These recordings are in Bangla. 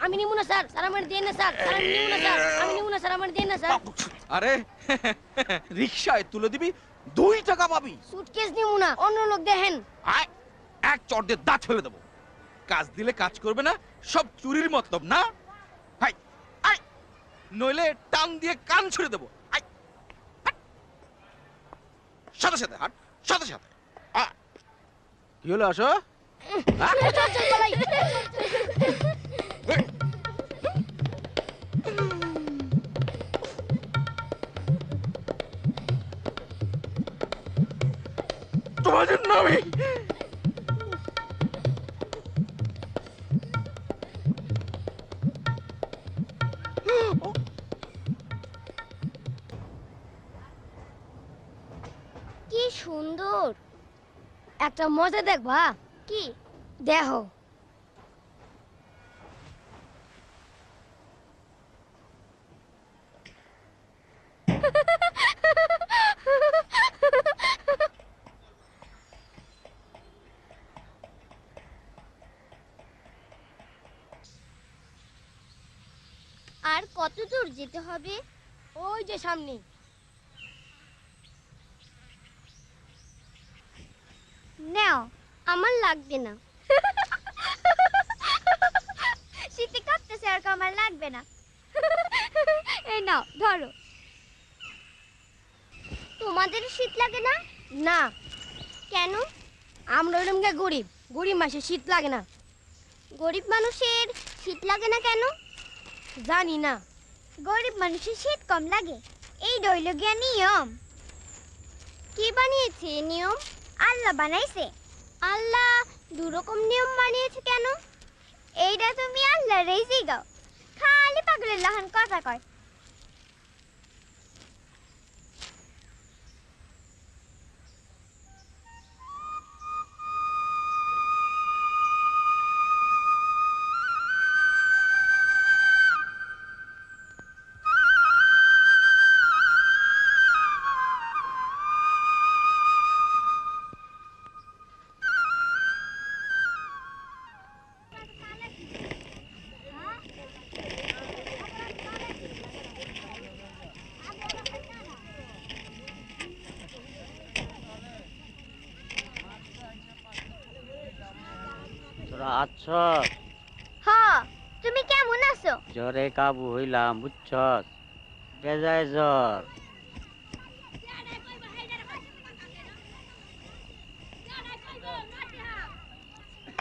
আমি নিব না স্যার, স্যার আমার দেন না স্যার, স্যার আমি নিব না স্যার, আমি নিব না স্যার, আমার দেন না স্যার। আরে রিকশায় তুলে দিবি 2 টাকা পাবি। সুটকেস নিব না, অন্য লোক দেখেন। আয় এক চড় দিয়ে দাঁত ফেলে দেবো। কাজ দিলে কাজ করবে না, সব চুরির মতলব না। হাই আয়, নইলে টান দিয়ে কান ছুড়ে দেবো। আয় হাট। সাথে সাথে হাট, সাথে সাথে। কি হলো আসো? চল চল পালাই। তোমার জন্য আমি কি সুন্দর। একটা মজা দেখবা? কি? দেখো। আর কত দূর যেতে হবে? ওই যে সামনে। নাও, আমার লাগবে না। শীতে কাঁপতেছে, আর আমার লাগবে না। এই নাও ধরো। তোমাদের শীত লাগে না? না, কেন? আমরা ওরকম গরিব, গরিব মাসে শীত লাগে না। গরিব মানুষের শীত লাগে না কেন? জানি না। গরিব মানুষের শীত কম লাগে, এই রইল গিয়া নিয়ম। কি বানিয়েছে এই নিয়ম? আল্লাহ বানাইছে। আল্লাহ দুরকম নিয়ম বানিয়েছে কেন? এইটা তুমি আল্লাহ রেজি গাও, খালি পাগলের লাহান কথা কয়। তোরা আছস? হ, তুমি কেমন আছো? জ্বরে কাবু হইলাম বুঝছস, বেজায় জ্বর।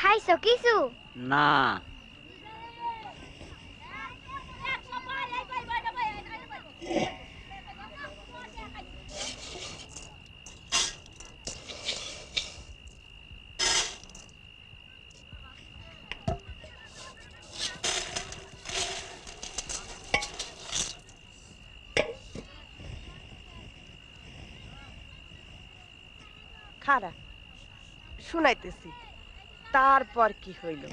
খাইছো কিছু? না। খারা শুনাইতেছি, তারপর কি হইল?